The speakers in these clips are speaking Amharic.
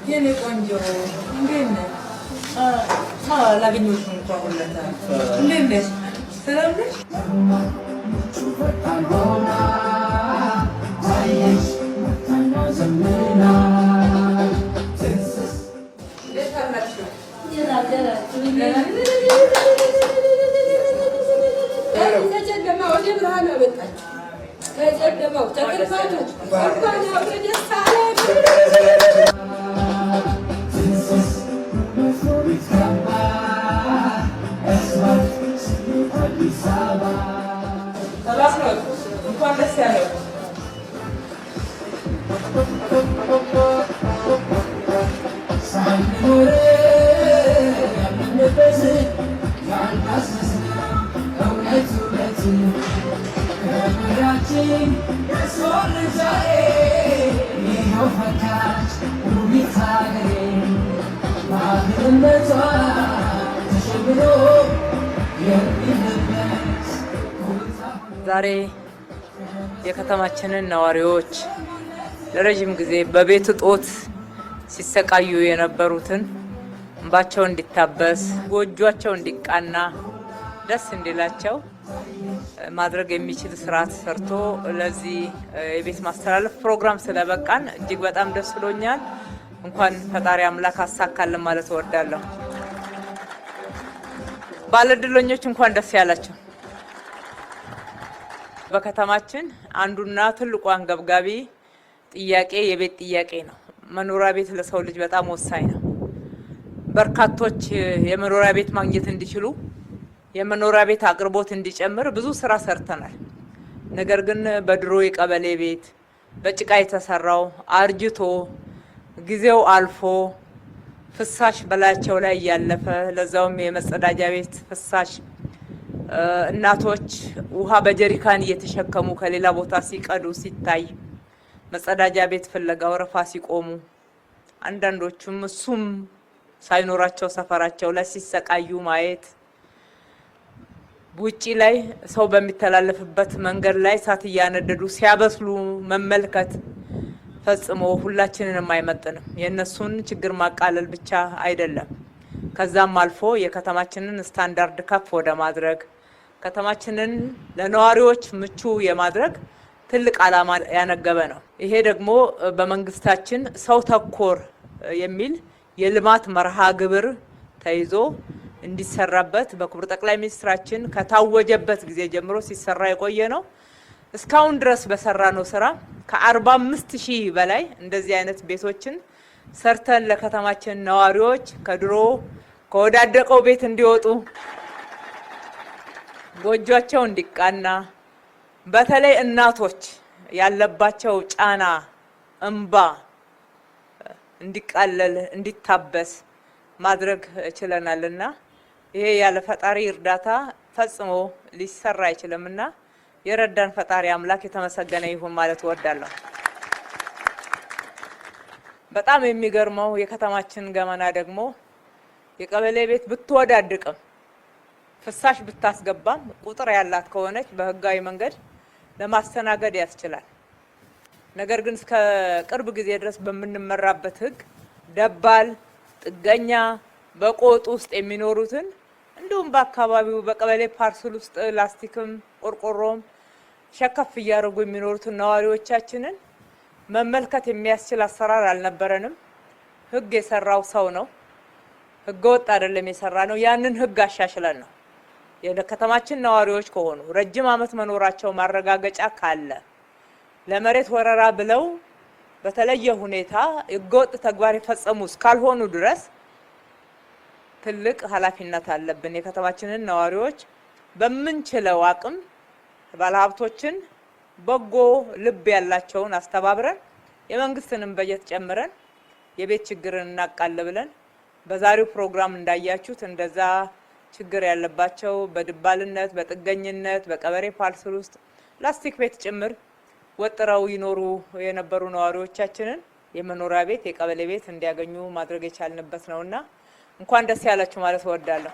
Viene konjo, ndene. Laginyo kung kwahulata. Ndene. Salam ne? ዛሬ የከተማችንን ነዋሪዎች ለረጅም ጊዜ በቤት እጦት ሲሰቃዩ የነበሩትን እንባቸው እንዲታበስ ጎጆአቸው እንዲቃና ደስ እንዲላቸው ማድረግ የሚችል ስርዓት ሰርቶ ለዚህ የቤት ማስተላለፍ ፕሮግራም ስለበቃን እጅግ በጣም ደስ ብሎኛል። እንኳን ፈጣሪ አምላክ አሳካልን ማለት እወዳለሁ። ባለድሎኞች እንኳን ደስ ያላችሁ። በከተማችን አንዱና ትልቁ አንገብጋቢ ጥያቄ የቤት ጥያቄ ነው። መኖሪያ ቤት ለሰው ልጅ በጣም ወሳኝ ነው። በርካቶች የመኖሪያ ቤት ማግኘት እንዲችሉ የመኖሪያ ቤት አቅርቦት እንዲጨምር ብዙ ስራ ሰርተናል። ነገር ግን በድሮ የቀበሌ ቤት በጭቃ የተሰራው አርጅቶ ጊዜው አልፎ ፍሳሽ በላያቸው ላይ ያለፈ ለዛውም የመጸዳጃ ቤት ፍሳሽ እናቶች ውሃ በጀሪካን እየተሸከሙ ከሌላ ቦታ ሲቀዱ ሲታይ መጸዳጃ ቤት ፍለጋ ወረፋ ሲቆሙ አንዳንዶቹም እሱም ሳይኖራቸው ሰፈራቸው ላይ ሲሰቃዩ ማየት ውጪ ላይ ሰው በሚተላለፍበት መንገድ ላይ እሳት እያነደዱ ሲያበስሉ መመልከት ፈጽሞ ሁላችንንም አይመጥንም። የነሱን ችግር ማቃለል ብቻ አይደለም፣ ከዛም አልፎ የከተማችንን ስታንዳርድ ከፍ ወደ ማድረግ ከተማችንን ለነዋሪዎች ምቹ የማድረግ ትልቅ ዓላማ ያነገበ ነው። ይሄ ደግሞ በመንግስታችን ሰው ተኮር የሚል የልማት መርሃ ግብር ተይዞ እንዲሰራበት በክቡር ጠቅላይ ሚኒስትራችን ከታወጀበት ጊዜ ጀምሮ ሲሰራ የቆየ ነው። እስካሁን ድረስ በሰራነው ስራ ከ45,000 በላይ እንደዚህ አይነት ቤቶችን ሰርተን ለከተማችን ነዋሪዎች ከድሮ ከወዳደቀው ቤት እንዲወጡ ጎጆአቸው እንዲቃና በተለይ እናቶች ያለባቸው ጫና እንባ እንዲቃለል እንዲታበስ ማድረግ ችለናልና ይሄ ያለ ፈጣሪ እርዳታ ፈጽሞ ሊሰራ አይችልምና የረዳን ፈጣሪ አምላክ የተመሰገነ ይሁን ማለት እወዳለሁ። በጣም የሚገርመው የከተማችን ገመና ደግሞ የቀበሌ ቤት ብትወዳድቅም ፍሳሽ ብታስገባም ቁጥር ያላት ከሆነች በህጋዊ መንገድ ለማስተናገድ ያስችላል። ነገር ግን እስከ ቅርብ ጊዜ ድረስ በምንመራበት ህግ ደባል ጥገኛ በቆጥ ውስጥ የሚኖሩትን እንዲሁም በአካባቢው በቀበሌ ፓርሰል ውስጥ ላስቲክም ቆርቆሮም ሸከፍ እያደረጉ የሚኖሩትን ነዋሪዎቻችንን መመልከት የሚያስችል አሰራር አልነበረንም። ህግ የሰራው ሰው ነው፣ ህገ ወጥ አይደለም የሰራ ነው። ያንን ህግ አሻሽለን ነው የከተማችን ነዋሪዎች ከሆኑ ረጅም ዓመት መኖራቸው ማረጋገጫ ካለ ለመሬት ወረራ ብለው በተለየ ሁኔታ ህገ ወጥ ተግባር የፈጸሙ እስካልሆኑ ድረስ ትልቅ ኃላፊነት አለብን። የከተማችንን ነዋሪዎች በምንችለው አቅም ባለሀብቶችን በጎ ልብ ያላቸውን አስተባብረን የመንግስትንም በጀት ጨምረን የቤት ችግርን እናቃል ብለን በዛሬው ፕሮግራም እንዳያችሁት እንደዛ ችግር ያለባቸው በድባልነት በጥገኝነት በቀበሬ ፓልስል ውስጥ ላስቲክ ቤት ጭምር ወጥረው ይኖሩ የነበሩ ነዋሪዎቻችንን የመኖሪያ ቤት የቀበሌ ቤት እንዲያገኙ ማድረግ የቻልንበት ነውና እንኳን ደስ ያላችሁ ማለት እወዳለሁ።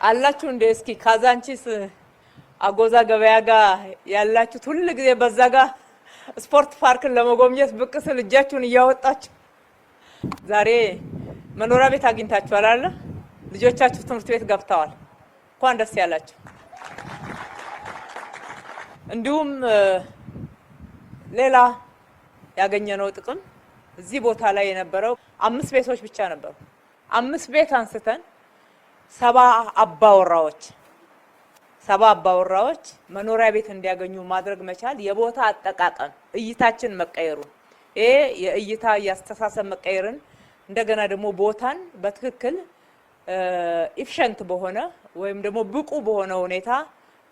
አላችሁ እንደ እስኪ ካዛንቺስ አጎዛ ገበያ ጋር ያላችሁት ሁሉ ጊዜ በዛ ጋር ስፖርት ፓርክን ለመጎብኘት ብቅ ስል እጃችሁን እያወጣችሁ ዛሬ መኖሪያ ቤት አግኝታችኋል አይደል? ልጆቻችሁ ትምህርት ቤት ገብተዋል። እንኳን ደስ ያላችሁ። እንዲሁም ሌላ ያገኘነው ጥቅም እዚህ ቦታ ላይ የነበረው 5 ቤቶች ብቻ ነበሩ። 5 ቤት አንስተን 70 አባወራዎች መኖሪያ ቤት እንዲያገኙ ማድረግ መቻል የቦታ አጠቃቀም እይታችን መቀየሩ ይሄ የእይታ ያስተሳሰብ መቀየርን እንደገና ደግሞ ቦታን በትክክል ኢፊሸንት በሆነ ወይም ደግሞ ብቁ በሆነ ሁኔታ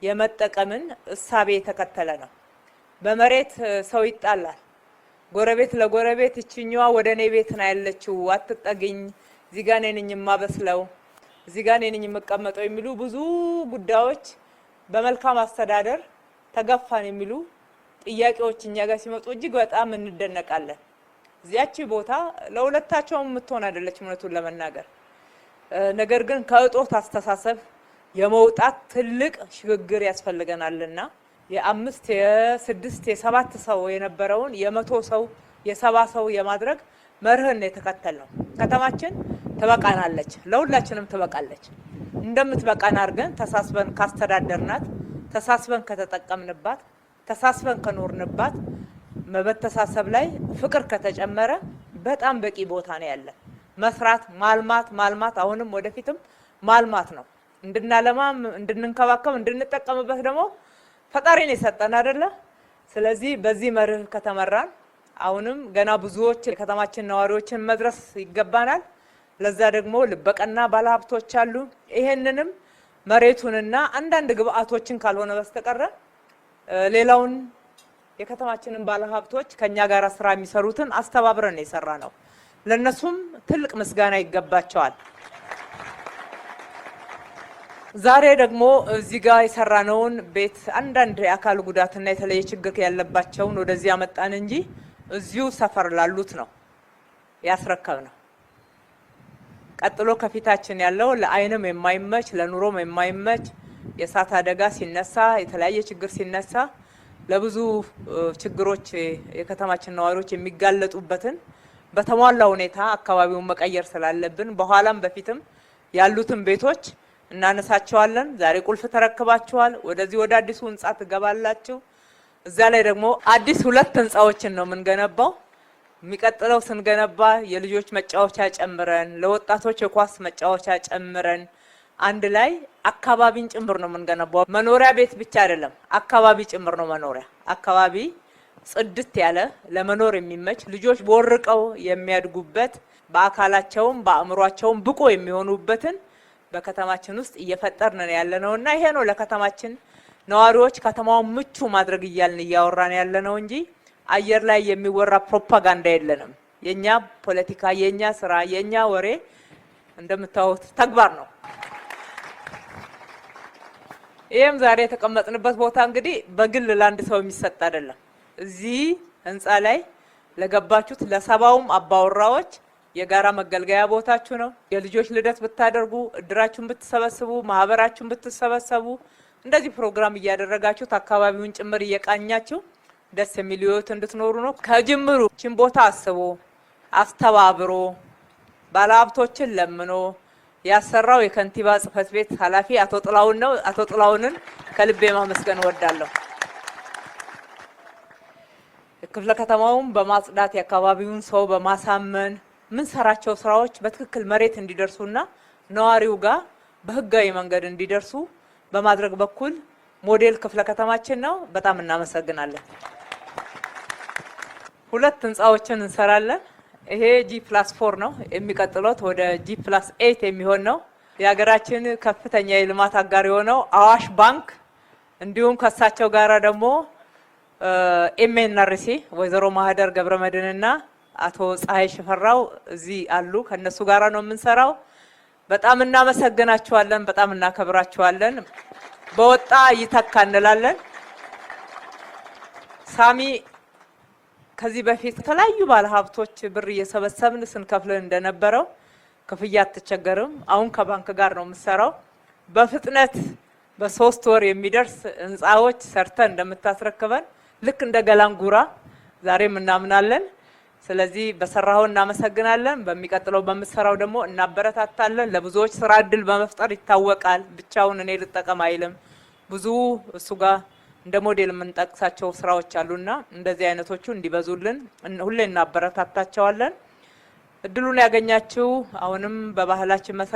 የመጠቀምን እሳቤ የተከተለ ነው። በመሬት ሰው ይጣላል። ጎረቤት ለጎረቤት እቺኛዋ ወደኔ ቤት ነው ያለችው አትጠግኝ፣ እዚህ ጋር ነኝ የማበስለው፣ እዚህ ጋር ነኝ የምቀመጠው የሚሉ ብዙ ጉዳዮች በመልካም አስተዳደር ተገፋን የሚሉ ጥያቄዎች እኛ ጋር ሲመጡ እጅግ በጣም እንደነቃለን። እዚያቺ ቦታ ለሁለታቸውም የምትሆን አይደለችም እውነቱን ለመናገር። ነገር ግን ከእጦት አስተሳሰብ የመውጣት ትልቅ ሽግግር ያስፈልገናልና የ5 የ6 የ7 ሰው የነበረውን የ100 ሰው የ70 ሰው የማድረግ መርህን የተከተልነው። ከተማችን ትበቃናለች፣ ለሁላችንም ትበቃለች። እንደምትበቃን አድርገን ተሳስበን ካስተዳደርናት፣ ተሳስበን ከተጠቀምንባት፣ ተሳስበን ከኖርንባት፣ መበተሳሰብ ላይ ፍቅር ከተጨመረ በጣም በቂ ቦታ ነው ያለን። መስራት ማልማት አሁንም ወደፊትም ማልማት ነው። እንድናለማ እንድንንከባከብ እንድንጠቀምበት ደግሞ ፈጣሪን የሰጠን አይደለ? ስለዚህ በዚህ መርህ ከተመራን አሁንም ገና ብዙዎች የከተማችን ነዋሪዎችን መድረስ ይገባናል። ለዛ ደግሞ ልበቀና ባለሀብቶች አሉ። ይሄንንም መሬቱንና አንዳንድ ግብአቶችን ካልሆነ በስተቀር ሌላውን የከተማችንን ባለሀብቶች ከኛ ጋር ስራ የሚሰሩትን አስተባብረን የሰራ ነው። ለነሱም ትልቅ ምስጋና ይገባቸዋል። ዛሬ ደግሞ እዚህ ጋር የሰራነውን ቤት አንዳንድ የአካል ጉዳትና የተለየ ችግር ያለባቸውን ወደዚህ አመጣን እንጂ እዚሁ ሰፈር ላሉት ነው ያስረከብነው። ቀጥሎ ከፊታችን ያለው ለአይንም የማይመች ለኑሮም የማይመች የእሳት አደጋ ሲነሳ የተለያየ ችግር ሲነሳ ለብዙ ችግሮች የከተማችን ነዋሪዎች የሚጋለጡበትን በተሟላ ሁኔታ አካባቢውን መቀየር ስላለብን በኋላም በፊትም ያሉትን ቤቶች እናነሳቸዋለን። ዛሬ ቁልፍ ተረክባቸዋል። ወደዚህ ወደ አዲሱ ህንጻ ትገባላችሁ። እዛ ላይ ደግሞ አዲስ 2 ህንጻዎችን ነው የምንገነባው። የሚቀጥለው ስንገነባ የልጆች መጫወቻ ጨምረን ለወጣቶች የኳስ መጫወቻ ጨምረን አንድ ላይ አካባቢን ጭምር ነው የምንገነባው። መኖሪያ ቤት ብቻ አይደለም፣ አካባቢ ጭምር ነው መኖሪያ። አካባቢ ጽድት ያለ ለመኖር የሚመች ልጆች ቦርቀው የሚያድጉበት በአካላቸውም በአእምሯቸውም ብቁ የሚሆኑበትን በከተማችን ውስጥ እየፈጠርን ያለነውና ይሄ ነው ለከተማችን ነዋሪዎች ከተማውን ምቹ ማድረግ እያልን እያወራን ያለነው እንጂ አየር ላይ የሚወራ ፕሮፓጋንዳ የለንም። የኛ ፖለቲካ፣ የኛ ስራ፣ የኛ ወሬ እንደምታዩት ተግባር ነው። ይሄም ዛሬ የተቀመጥንበት ቦታ እንግዲህ በግል ለአንድ ሰው የሚሰጥ አይደለም። እዚህ ህንጻ ላይ ለገባችሁት ለ70ውም አባወራዎች የጋራ መገልገያ ቦታችሁ ነው። የልጆች ልደት ብታደርጉ፣ እድራችሁን ብትሰበስቡ፣ ማህበራችሁን ብትሰበሰቡ እንደዚህ ፕሮግራም እያደረጋችሁት አካባቢውን ጭምር እየቃኛችሁ ደስ የሚል ህይወት እንድትኖሩ ነው። ከጅምሩ ችን ቦታ አስቦ አስተባብሮ ባለሀብቶችን ለምኖ ያሰራው የከንቲባ ጽህፈት ቤት ኃላፊ አቶ ጥላውን ነው። አቶ ጥላውንን ከልቤ ማመስገን እወዳለሁ። ክፍለ ከተማውን በማጽዳት የአካባቢውን ሰው በማሳመን ምን ሰራቸው ስራዎች በትክክል መሬት እንዲደርሱና ነዋሪው ጋር በህጋዊ መንገድ እንዲደርሱ በማድረግ በኩል ሞዴል ክፍለ ከተማችን ነው። በጣም እናመሰግናለን። 2 ህንጻዎችን እንሰራለን። ይሄ G+4 ነው። የሚቀጥለው ወደ G+8 የሚሆን ነው። የሀገራችን ከፍተኛ የልማት አጋር የሆነው አዋሽ ባንክ እንዲሁም ከሳቸው ጋራ ደግሞ ኤምኤንአርሲ ወይዘሮ ማህደር ገብረመድህንና አቶ ፀሐይ ሽፈራው እዚህ አሉ። ከነሱ ጋራ ነው የምንሰራው። በጣም እናመሰግናችኋለን፣ በጣም እናከብራችኋለን። በወጣ ይተካ እንላለን። ሳሚ ከዚህ በፊት የተለያዩ ባለሀብቶች ብር እየሰበሰብን ስንከፍልን እንደነበረው ክፍያ አትቸገርም። አሁን ከባንክ ጋር ነው የምሰራው። በፍጥነት በ3 ወር የሚደርስ ህንጻዎች ሰርተን እንደምታስረክበን ልክ እንደ ገላንጉራ ዛሬም እናምናለን። ስለዚህ በሰራው እናመሰግናለን። በሚቀጥለው በምትሰራው ደግሞ እናበረታታለን። ለብዙዎች ስራ እድል በመፍጠር ይታወቃል። ብቻውን እኔ ልጠቀም አይልም። ብዙ እሱ ጋር እንደ ሞዴል የምንጠቅሳቸው ስራዎች አሉና እንደዚህ አይነቶቹ እንዲበዙልን ሁሌ እናበረታታቸዋለን። እድሉን ያገኛችሁ አሁንም በባህላችን